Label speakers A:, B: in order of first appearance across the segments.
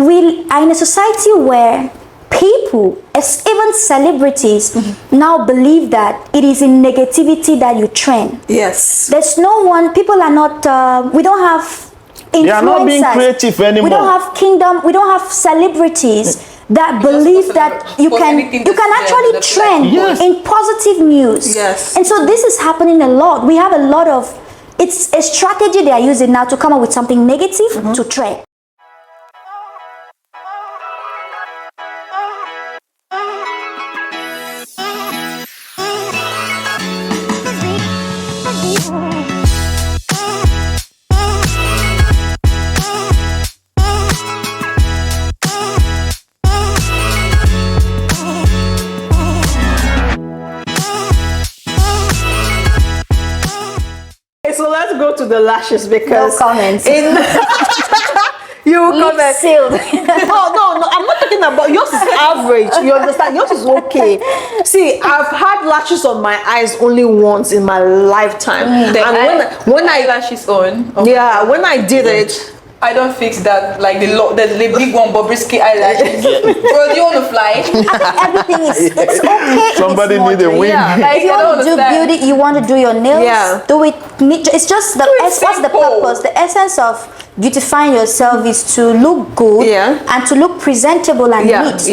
A: we are in a society where people, even celebrities, now believe that it is in negativity that you trend.
B: Yes.
A: There's no one, people are not, we don't have influencers.
C: They are not being creative anymore.
A: We don't have kingdom, we don't have celebrities that believe that you can actually trend in positive news.
B: Yes.
A: And so this is happening a lot. We have a lot of, it's a strategy they are using now to come up with something negative to trend.
B: So let's go to the lashes because
A: No comments.
B: You comment.
A: Sealed.
B: No, I'm not talking about yours is average. You understand? Yours is okay. See, I've had lashes on my eyes only once in my lifetime.
D: And when I lashes on,
B: when I did it,
D: I don't fix that, like the big one Bobrisky eyelashes. Bro, do you want to fly?
A: I think everything it's okay.
C: Somebody
A: if it's
C: need a win.
B: Yeah.
A: If you want to do beauty, you want to do your nails, do it. It's just the what's the purpose? The essence of beautifying yourself is to look good and to look presentable and neat.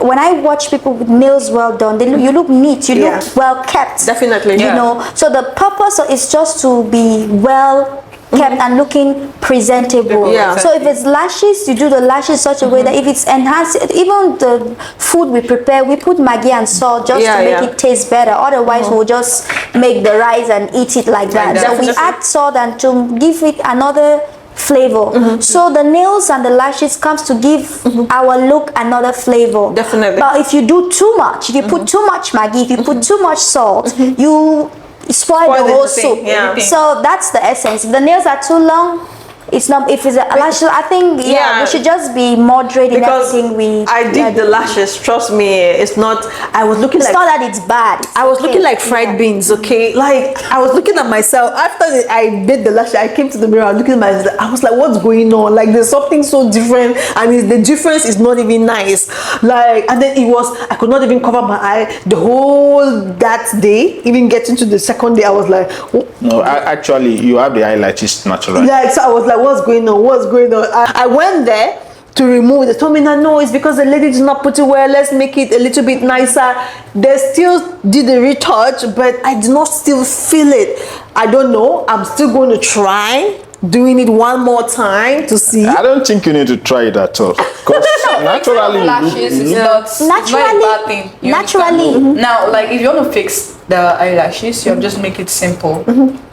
A: When I watch people with nails well done, you look neat, you look well kept.
B: Definitely.
A: You know. So the purpose is just to be well kept and looking presentable. So if it's lashes, you do the lashes such a way that if it's enhanced, even the food we prepare, we put Maggi and salt just to make it taste better. Otherwise, we'll just make the rice and eat it like that. So we add salt and to give it another flavor. So the nails and the lashes comes to give our look another flavor.
B: Definitely.
A: But if you do too much, if you put too much Maggi, if you put too much salt, you spoil the whole soup. So that's the essence. If the nails are too long, it's not. If it's a lashes, I think we should just be moderate in everything we.
B: I did the lashes. Trust me, it's not. I was looking.
A: It's not that it's bad.
B: I was looking like fried beans. Okay, like I was looking at myself after I did the lashes. I came to the mirror. I was looking at myself. I was like, what's going on? Like there's something so different, and the difference is not even nice. Like, and then it was. I could not even cover my eye the whole that day. Even getting to the second day, I was like, oh.
C: No, actually, you have the eyelashes natural.
B: Yeah, so I was like, what's going on? What's going on? I went there to remove it. They told me that no, it's because the lady did not put it well. Let's make it a little bit nicer. They still did the retouch, but I did not still feel it. I don't know. I'm still going to try doing it one more time to see.
C: I don't think you need to try it at all. Because naturally,
D: lashes is not a bad thing.
A: Naturally.
D: Now, like if you want to fix the eyelashes, you just make it simple.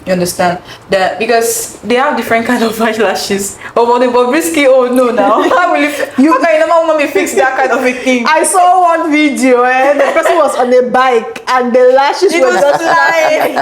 D: You understand that because they have different kind of eyelashes. Oh, the Bobrisky. Oh no! Now how will you can never want me fix that kind of a thing?
B: I saw one video and the person was on a bike and the lashes were just flying.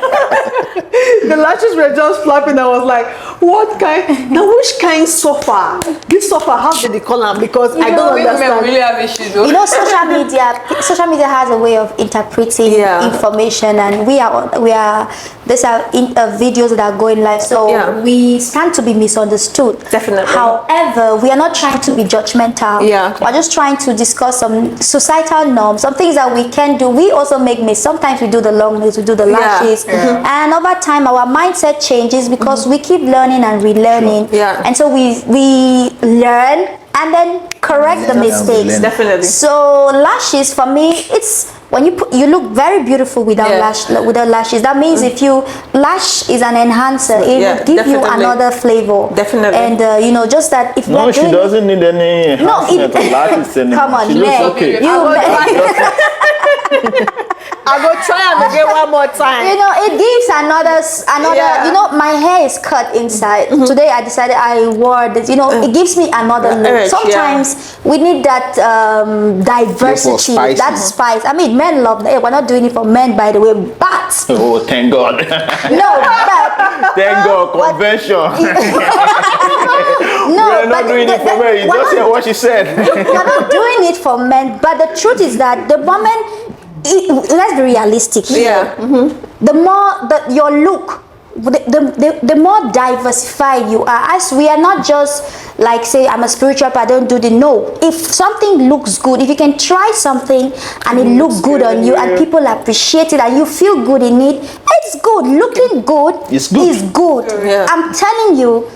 B: The lashes were just flapping. I was like, what kind? Now which kind sofa? This sofa, how did they call them? Because I don't understand.
D: Really have issues.
A: You know, social media has a way of interpreting information, and we are. These are videos that are going live, so we stand to be misunderstood.
B: Definitely.
A: However, we are not trying to be judgmental. We're just trying to discuss some societal norms, some things that we can do. We also make mistakes. Sometimes we do the long nails, we do the lashes, and over time our mindset changes because we keep learning and relearning. And so we learn and then correct the mistakes.
B: Definitely.
A: So lashes for me, it's when you look very beautiful without lashes. That means if you lash is an enhancer, it will give you another flavor.
B: Definitely.
A: And you know, just that if
C: no, she doesn't need any lashes anymore.
A: Come on,
C: she looks okay.
B: I'll go try and again one more time.
A: You know, it gives another. You know, my hair is cut inside. Today I decided I wore this. You know, it gives me another look. Sometimes we need that diversity, that spice. I mean, men love. We're not doing it for men, by the way, but
C: oh, thank God.
A: No, but
C: thank God, convention.
A: No,
C: we're not doing it for men. You just hear what she said.
A: We're not doing it for men, but the truth is that the woman. Let's be realistic here. The more that your look the more diversified you are, as we are not just like say I'm a spiritual but I don't do the no. If something looks good, if you can try something and it looks good on you and people appreciate it and you feel good in it, it's good. Looking good is good.
B: Yeah.
A: I'm telling you,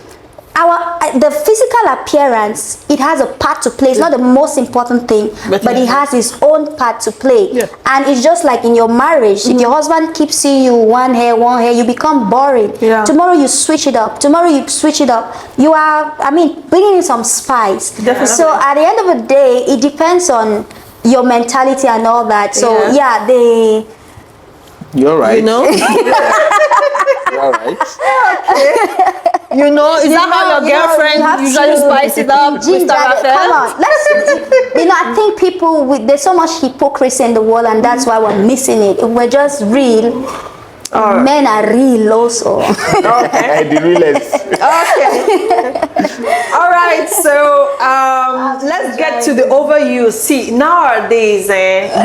A: the physical appearance, it has a part to play. It's not the most important thing, but it has its own part to play.
B: Yeah.
A: And it's just like in your marriage, if your husband keeps seeing you one hair, you become boring.
B: Yeah.
A: Tomorrow you switch it up. You are, bringing in some spice.
B: Definitely.
A: So at the end of the day, it depends on your mentality and all that. So
C: You're right.
B: You know?
C: You're right.
B: You know, is that how your girlfriend usually spice it up?
A: Ginger, come on, I think people there's so much hypocrisy in the world, and that's why we're missing it. If we're just real, men are real also.
B: Okay.
C: The realest.
B: Okay. All right. So let's get to the overuse. See, nowadays,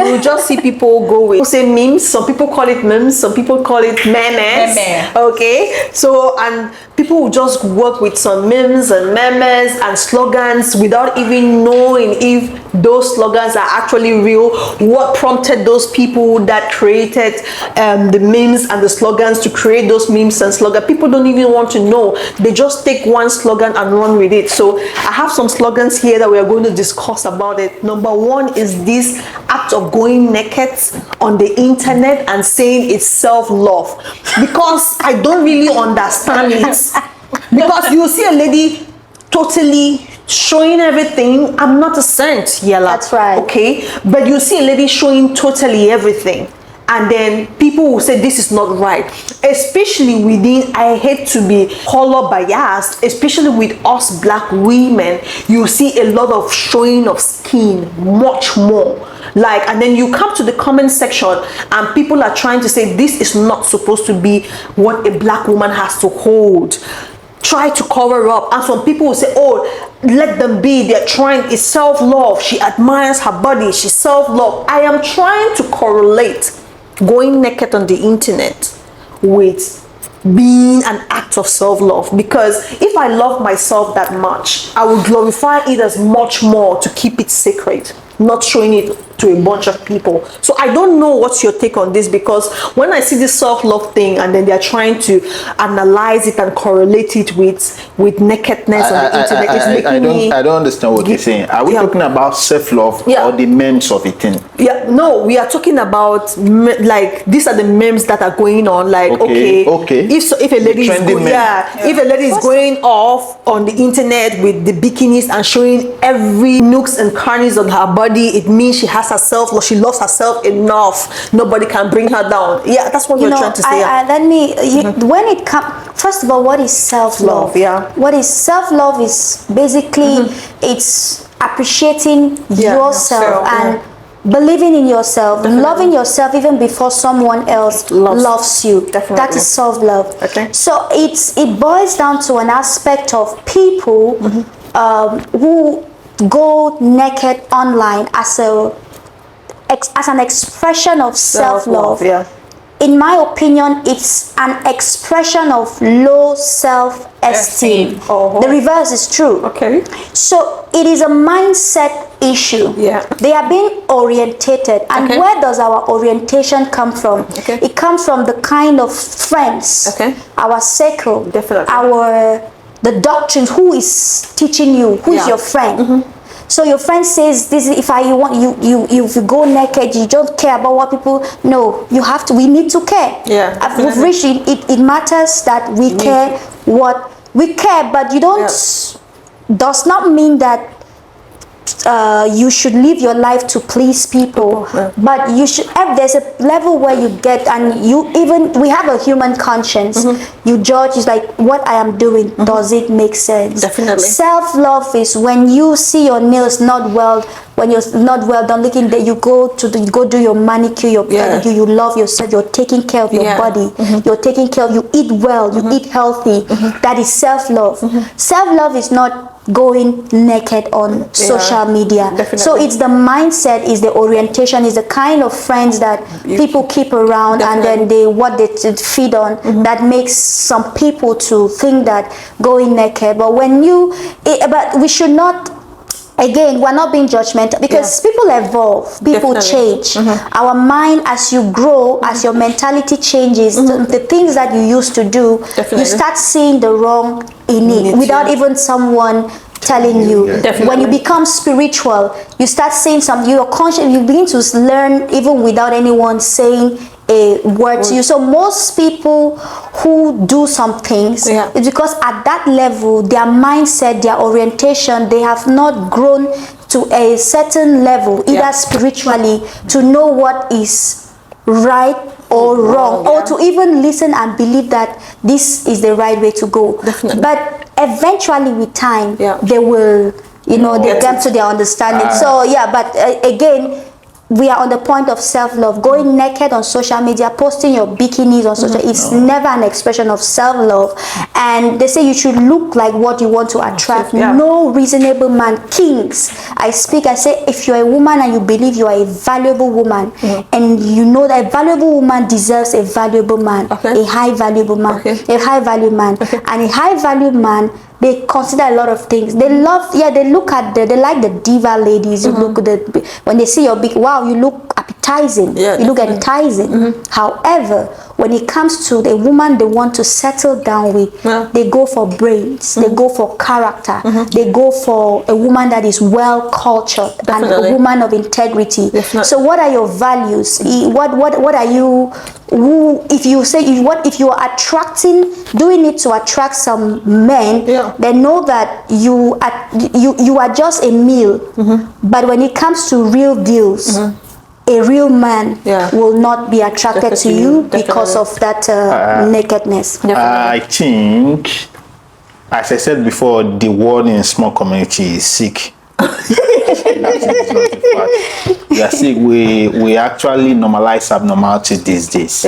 B: you just see people go with say memes. Some people call it memes. Some people call it memes.
D: Meme.
B: Okay. So and people will just work with some memes and memes and slogans without even knowing if those slogans are actually real. What prompted those people that created the memes and the slogans to create those memes and slogans? People don't even want to know. They just take one slogan and run with it. So I have some slogans here that we are going to discuss about it. Number one is this act of going naked on the internet and saying it's self-love, because I don't really understand it. Because you see a lady totally showing everything. I'm not a saint, Yella.
A: That's right.
B: Okay, but you see a lady showing totally everything, and then people will say this is not right. Especially within, I hate to be color biased, especially with us black women, you see a lot of showing of skin, much more. Like, and then you come to the comment section and people are trying to say this is not supposed to be what a black woman has to hold. Try to cover up, and some people will say, oh, let them be, they're trying, it's self-love, she admires her body, she's self-love. I am trying to correlate going naked on the internet with being an act of self-love, because if I love myself that much, I will glorify it as much more to keep it sacred, not showing it to a bunch of people. So I don't know what's your take on this, because when I see this self-love thing and then they're trying to analyze it and correlate it with nakedness on the internet, it's making me...
C: I don't understand what you're saying. Are we talking about self-love or the memes of it?
B: Yeah, no, we are talking about like these are the memes that are going on. Like okay. If a lady is if a lady is going off on the internet with the bikinis and showing every nooks and crannies on her body, it means she has herself, she loves herself enough. Nobody can bring her down. Yeah, that's what we're trying to say.
A: When it comes, first of all, what is self-love? What is self-love is basically it's appreciating yourself and believing in yourself, loving yourself even before someone else loves you.
B: Definitely.
A: That is self-love.
B: Okay.
A: So it boils down to an aspect of people who go naked online as an expression of self-love. In my opinion, it's an expression of low self-esteem. The reverse is true.
B: Okay.
A: So it is a mindset issue. They are being orientated. And where does our orientation come from? It comes from the kind of friends, our circle, the doctrines, who is teaching you, who is your friend. So your friend says this is, if you go naked, you don't care about what people know. You have to, we need to care. We've reached it matters that we care what we care, but you don't does not mean that you should live your life to please people, but you should there's a level where you get, and we have a human conscience. You judge, is like, what I am doing, does it make sense?
B: Definitely.
A: Self-love is when you see your nails not well when you're not well done looking, that you go do your manicure, your pedicure, you love yourself, you're taking care of your body, you're taking care of, you eat well, you eat healthy. That is self-love. Self-love is not going naked on social media.
B: Definitely.
A: So it's the mindset, is the orientation, is the kind of friends that people keep around, and then they feed on, that makes some people to think that going naked. But but we should not. Again, we're not being judgmental, because people evolve, people change. Our mind, as you grow, as your mentality changes, the things that you used to do, you start seeing the wrong in it without even someone telling you. When you become spiritual, you start saying something, you're conscious, you begin to learn even without anyone saying a word to you. So most people who do some things, it's because at that level, their mindset, their orientation, they have not grown to a certain level, either spiritually, to know what is right or wrong, or to even listen and believe that this is the right way to go. But eventually with time, they will, they come to their understanding. So but again, we are on the point of self-love. Going naked on social media, posting your bikinis on social, it's never an expression of self-love. And they say you should look like what you want to attract. No reasonable man, kings. I say, if you're a woman and you believe you are a valuable woman, and you know that a valuable woman deserves a valuable man, a high valuable man, a high value man, and a high value man, they consider a lot of things. They love, they look at they like the diva ladies. You look at when they see your big, wow, you look appetizing. You look enticing. However, when it comes to the woman they want to settle down with, they go for brains, they go for character, they go for a woman that is well cultured and a woman of integrity. So what are your values? What are you? If you say if you are doing it to attract some men, they know that you are just a meal. But when it comes to real deals, a real man will not be attracted to you because of that nakedness.
C: I think, as I said before, the world in small community is sick. We are sick. We actually normalize abnormality these days.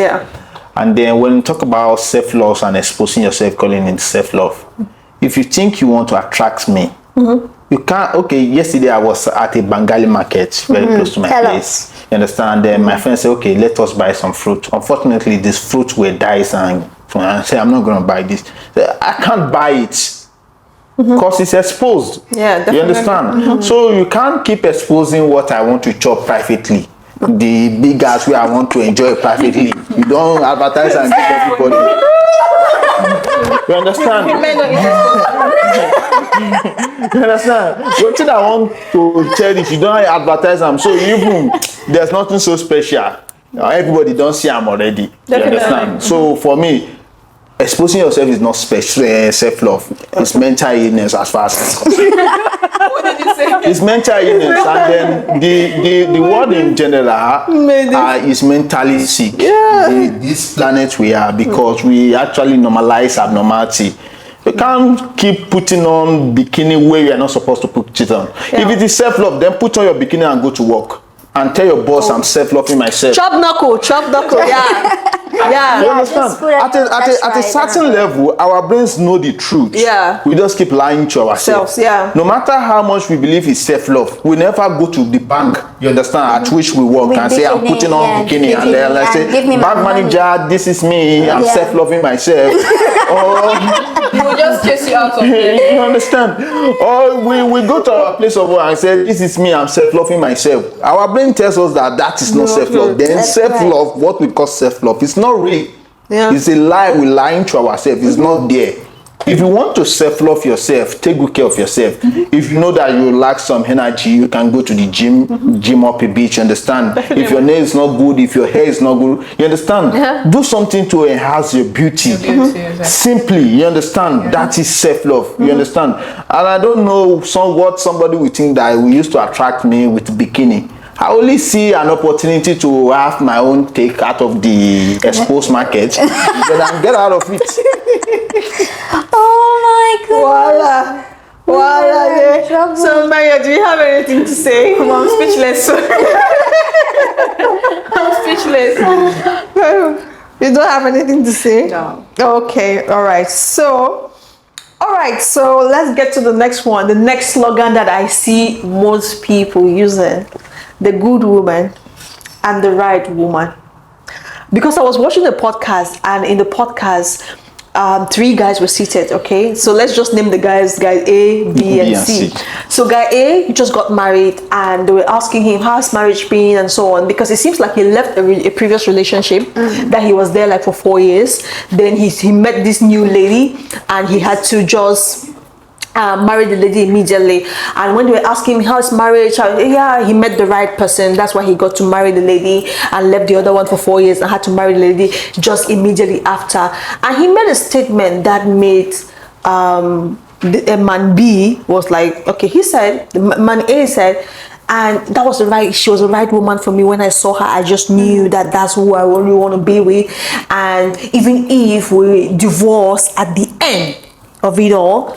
C: And then when you talk about self-love and exposing yourself, calling it self-love, if you think you want to attract me, you can't. Okay, yesterday I was at a Bengali market very close to my place. You understand? Then my friend said, okay, let us buy some fruit. Unfortunately, this fruit were dice, and I said, I'm not going to buy this. I can't buy it because it's exposed. You understand? So you can't keep exposing what I want to chop privately. The big ass where I want to enjoy privately. You don't advertise and give everybody. You understand? You understand? What thing I want to cherish, you don't advertise them. So even there's nothing so special. Everybody don't see them already. You understand? So for me, exposing yourself is not special self-love. It's mental illness as far as
D: What did you say?
C: it's mental illness, and then the world in general is mentally sick. This planet we are, because we actually normalize abnormality. You can't keep putting on bikini where you are not supposed to put it on. If it is self-love, then put on your bikini and go to work. And tell your boss I'm self-loving myself.
B: Chop knuckle.
C: You understand? At a certain level, our brains know the truth. We just keep lying to ourselves. No matter how much we believe it's self-love, we never go to the bank, you understand, at which we work and say, I'm putting on bikini, and then like say, bank manager, this is me, I'm self-loving myself.
D: He will just chase you out of there.
C: You understand? Or we go to our place of work and say, this is me, I'm self-loving myself. Our brain tells us that is not self-love. Then self-love, what we call self-love, it's not real. It's a lie. We're lying to ourselves. It's not there. If you want to self-love yourself, take good care of yourself. If you know that you lack some energy, you can go to the gym up a bit, you understand? If your nail is not good, if your hair is not good, you understand? Do something to enhance your beauty. Simply, you understand? That is self-love, you understand? And I don't know what somebody will think that will used to attract me with bikini. I only see an opportunity to have my own take out of the exposed market, but I'm get out of it.
A: Oh my God.
B: Voila. Wow. So, Maria, do you have anything to say?
D: I'm speechless. I'm speechless.
B: You don't have anything to say?
D: No.
B: Okay, all right. So let's get to the next one. The next slogan that I see most people using: the good woman and the right woman. Because I was watching the podcast, and in the podcast, 3 guys were seated. Okay, so let's just name the guys: guy A, B, and C. So guy A just got married, and they were asking him how's marriage been and so on, because it seems like he left a previous relationship that he was there like for 4 years. Then he met this new lady, and he had to just marry the lady immediately. And when they were asking him how's marriage, yeah, he met the right person, that's why he got to marry the lady, and left the other one for 4 years and had to marry the lady just immediately after. And he made a statement that made man B was like, okay, he said, man A said, and that was she was the right woman for me. When I saw her, I just knew that that's who I really want to be with. And even if we divorce at the end of it all,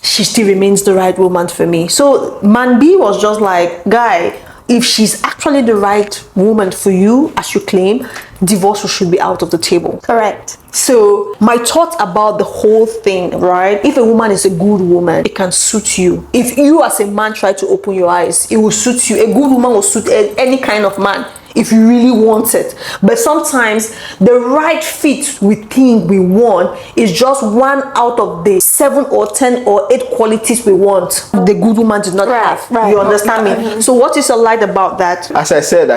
B: she still remains the right woman for me. So man B was just like, guy, if she's actually the right woman for you, as you claim, divorce should be out of the table.
A: Correct.
B: So my thought about the whole thing, right? If a woman is a good woman, it can suit you. If you as a man try to open your eyes, it will suit you. A good woman will suit any kind of man if you really want it. But sometimes the right fit we think we want is just one out of the 7 or 10 or 8 qualities we want the good woman did not have.
A: Right.
B: You understand me? So what is your light about that?
C: As I said,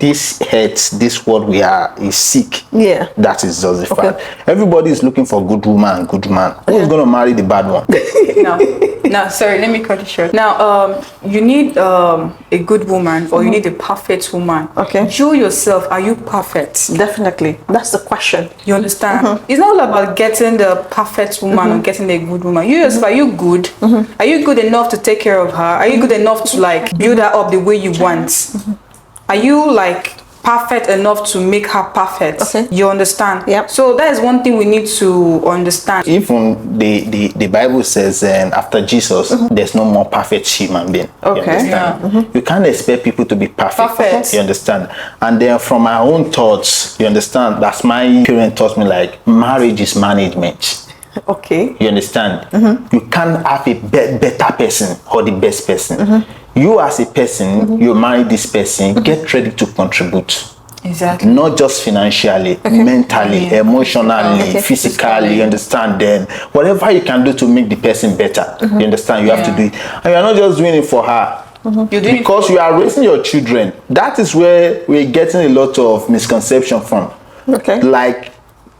C: this hurts, this world we are is sick.
B: Yeah.
C: That is just the fact. Everybody is looking for good woman and good man. Who's going to marry the bad one?
D: No, sorry, let me cut it short. Now, you need a good woman, or you need a perfect woman.
B: Okay.
D: You yourself, are you perfect?
B: Definitely. That's the question.
D: You understand? It's not all about getting the perfect woman or getting a good woman. You yourself, are you good? Are you good enough to take care of her? Are you good enough to like build her up the way you want? Are you like perfect enough to make her perfect?
B: Okay.
D: You understand?
B: Yep.
D: So that is one thing we need to understand.
C: Even the Bible says after Jesus, there's no more perfect human being.
B: Okay.
C: You understand? You can't expect people to be perfect.
D: Perfect.
C: You understand? And then from my own thoughts, you understand, that's my parent taught me, like, marriage is management.
B: Okay.
C: You understand? You can't have a better person or the best person. You as a person, you marry this person, get ready to contribute.
D: Exactly.
C: Not just financially, mentally, emotionally, physically, you understand? Then whatever you can do to make the person better, you understand? You have to do it. And you're not just doing it for her. Because you are raising your children. That is where we're getting a lot of misconception from.
B: Okay.
C: Like,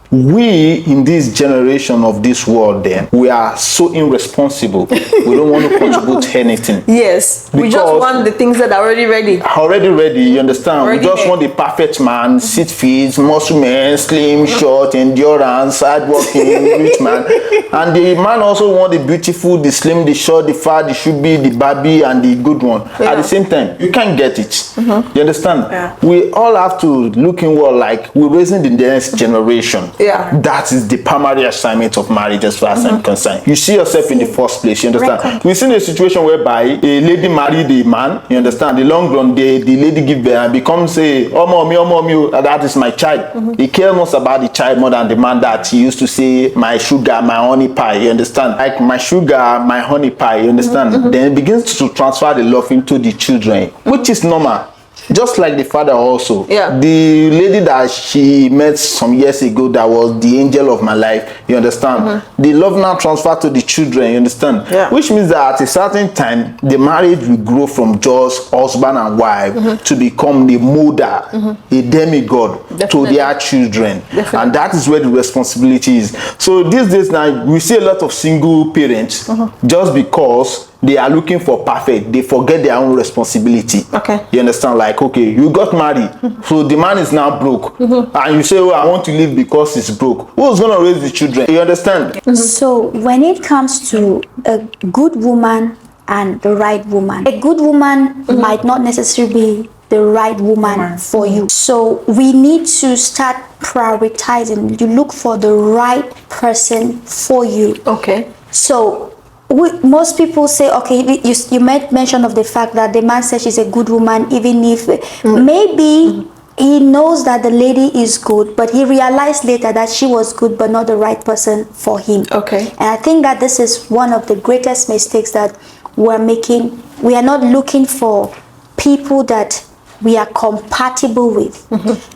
C: we in this generation of this world, then we are so irresponsible. We don't want to contribute anything.
B: Yes, we just want the things that are already ready.
C: Already ready, you understand?
D: Already
C: we just want the perfect man, sit fit, muscle man, slim, short, endurance, hardworking, rich man. And the man also want the beautiful, the slim, the short, the fat, the chubby, the babby, and the good one. At the same time, you can't get it. You understand? We all have to look inward, like we're raising the next generation.
B: Yeah.
C: That is the primary assignment of marriage, as far as I'm concerned. You see yourself in the first place, you understand? We've seen a situation whereby a lady married a man, you understand? The long run, the lady give birth and becomes a, oh mommy, that is my child. He cares most about the child more than the man that he used to say, my sugar, my honey pie, you understand? Like, my sugar, my honey pie, you understand? Then it begins to transfer the love into the children, which is normal. Just like the father also.
B: Yeah.
C: The lady that she met some years ago that was the angel of my life, you understand? The love now transferred to the children, you understand?
B: Yeah.
C: Which means that at a certain time, the marriage will grow from just husband and wife to become the mother, a demigod to their children. And that is where the responsibility is. So these days now, we see a lot of single parents just because they are looking for perfect, they forget their own responsibility.
B: Okay.
C: You understand? Like, okay, you got married, so the man is now broke, and you say, oh, I want to leave because he's broke. Who's going to raise the children? You understand?
A: So when it comes to a good woman and the right woman, a good woman might not necessarily be the right woman for you. So we need to start prioritizing. You look for the right person for you.
B: Okay.
A: So most people say, okay, you made mention of the fact that the man says she's a good woman, even if maybe he knows that the lady is good, but he realized later that she was good but not the right person for him.
B: Okay.
A: And I think that this is one of the greatest mistakes that we're making. We are not looking for people that we are compatible with.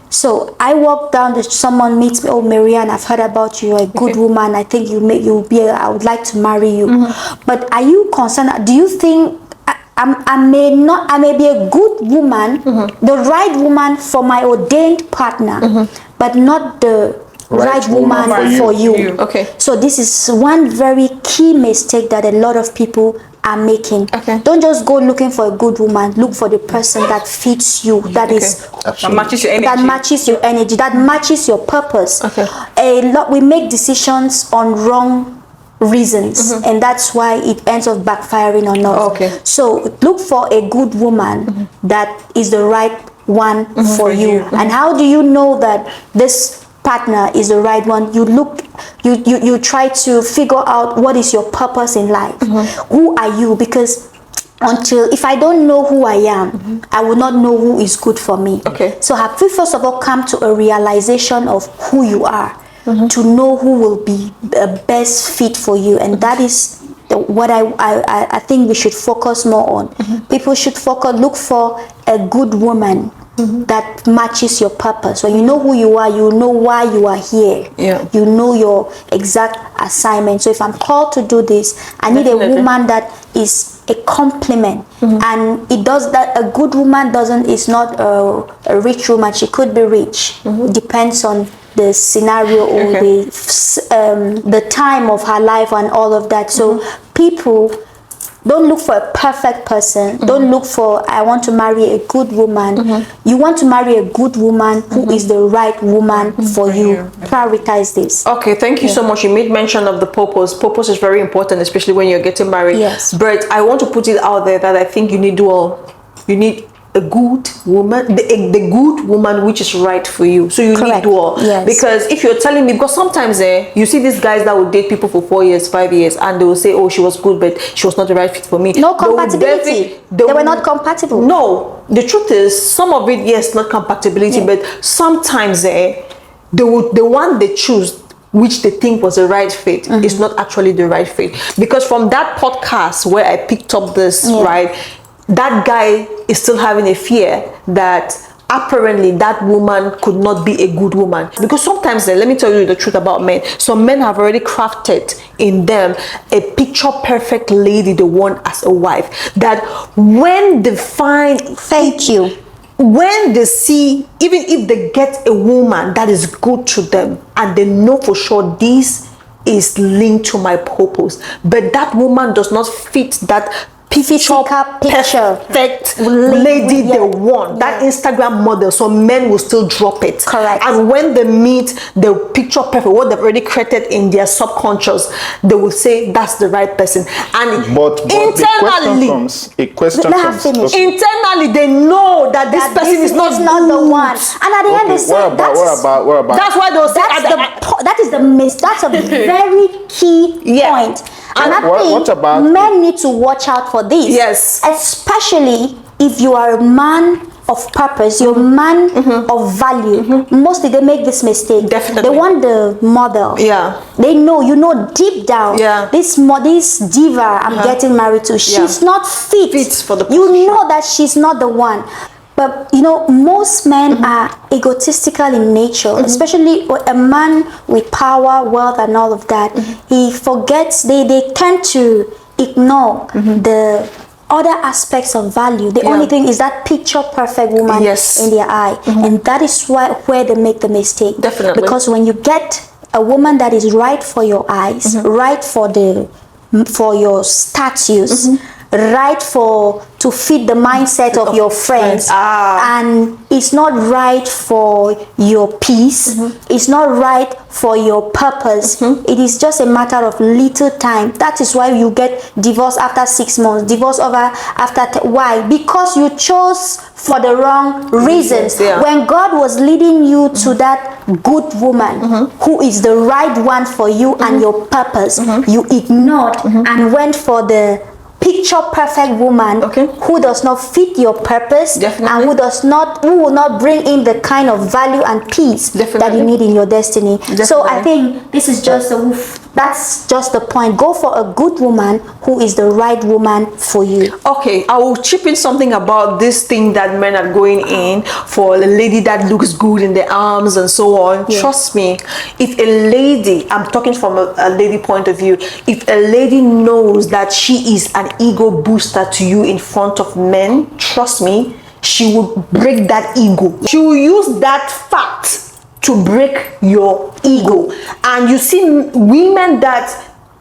A: So I walk down, someone meets me, oh Marianne, I've heard about you, you're a good woman, I think I would like to marry you. But are you concerned, do you think I may be a good woman, the right woman for my ordained partner, but not the right woman for you.
B: Okay.
A: So this is one very key mistake that a lot of people are making.
B: Okay.
A: Don't just go looking for a good woman. Look for the person that fits you, that is
D: that matches your energy,
A: that matches your purpose.
B: Okay.
A: A lot we make decisions on wrong reasons, and that's why it ends up backfiring on us.
B: Okay.
A: So look for a good woman that is the right one for you. And how do you know that this partner is the right one? You try to figure out what is your purpose in life. Who are you? Because if I don't know who I am, I will not know who is good for me.
B: Okay.
A: So have you first of all come to a realization of who you are, to know who will be the best fit for you, and that is what I think we should focus more on. People should look for a good woman that matches your purpose. When you know who you are, you know why you are here.
B: Yeah.
A: You know your exact assignment. So if I'm called to do this, I need a woman that is a complement. And it does that. A good woman is not a rich woman. She could be rich. It depends on the scenario or the time of her life and all of that. So people don't look for a perfect person. Don't look for, I want to marry a good woman. You want to marry a good woman who is the right woman for you. Prioritize this.
B: Okay, thank you so much. You made mention of the purpose. Purpose is very important, especially when you're getting married.
A: Yes.
B: But I want to put it out there that I think you need You need a good woman, the good woman which is right for you. So you need dual.
A: Yes.
B: Because if you're telling me, because sometimes you see these guys that will date people for 4 years, 5 years, and they will say, oh, she was good, but she was not the right fit for me.
A: No compatibility. They were not compatible.
B: No, the truth is, some of it, yes, not compatibility, but sometimes the one they choose, which they think was the right fit, is not actually the right fit. Because from that podcast where I picked up this, right, that guy is still having a fear that apparently that woman could not be a good woman. Because sometimes, let me tell you the truth about men. Some men have already crafted in them a picture perfect lady they want as a wife. That when they find...
A: Thank you.
B: When they see, even if they get a woman that is good to them, and they know for sure this is linked to my purpose, but that woman does not fit that picture perfect lady they want, that Instagram model, so men will still drop it.
A: Correct.
B: And when they meet the picture perfect, what they've already created in their subconscious, they will say that's the right person. And
C: but
B: internally,
C: a question comes.
B: Internally, they know that this person is not
A: the one. And at the end, they say
C: what about?
B: That's why they'll say
A: that's a very key point. And I think men need to watch out for this.
B: Yes.
A: Especially if you are a man of purpose, you're a man of value. Mostly they make this mistake.
B: Definitely.
A: They want the model.
B: Yeah.
A: They know, deep down, this diva I'm getting married to, she's not fit
B: for the position.
A: You know that she's not the one. But most men are egotistical in nature, especially a man with power, wealth, and all of that. He forgets, they tend to ignore the other aspects of value. The only thing is that picture perfect woman in their eye. And that is where they make the mistake.
B: Definitely.
A: Because when you get a woman that is right for your eyes, right for your status, right for to fit the mindset of your friends, and it's not right for your peace, it's not right for your purpose. It is just a matter of little time. That is why you get divorced after 6 months, divorce over after why? Because you chose for the wrong reasons. When God was leading you to that good woman who is the right one for you and your purpose, you ignored and went for the picture perfect woman who does not fit your purpose and who will not bring in the kind of value and peace that you need in your destiny. So I think this is just that's just the point. Go for a good woman who is the right woman for you.
B: Okay, I will chip in something about this thing that men are going in for, a lady that looks good in the arms and so on. Trust me, if a lady, I'm talking from a lady point of view, if a lady knows that she is an ego booster to you in front of men, trust me, she will break that ego. She will use that fact to break your ego. And you see women that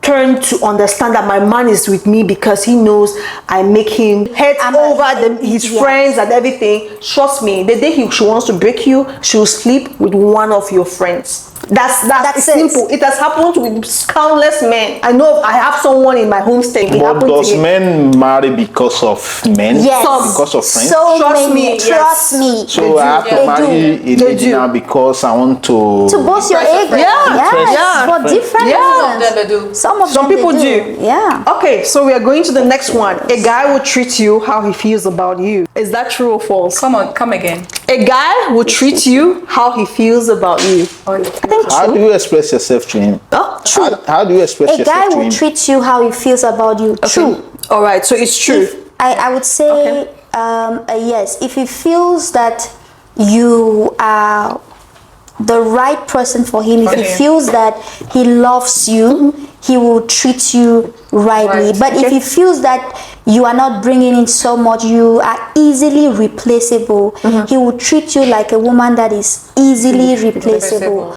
B: turn to understand that my man is with me because he knows I make him head over his friends and everything. Trust me, the day she wants to break you, she'll sleep with one of your friends. That's simple. It has happened with countless men. I know I have someone in my home state.
C: But does men marry because of men?
A: Yes.
C: Because of friends?
A: So
B: Trust me.
A: Trust me.
C: So I have to marry a lady now because I want to
A: boost your ego. For different reasons.
B: Some people do.
A: Yeah.
B: Okay, so we are going to the next one. A guy will treat you how he feels about you. Is that true or false?
D: Come again.
B: A guy will treat you how he feels about you.
C: How do you express yourself to him?
B: Oh, true.
C: How do you express
A: A
C: yourself
A: guy
C: to him?
A: will treat you how he feels about you. True.
B: All right, so it's true.
A: I would say yes. If he feels that you are the right person for him, if he feels that he loves you, he will treat you rightly. But if he feels that you are not bringing in so much, you are easily replaceable, he will treat you like a woman that is easily replaceable.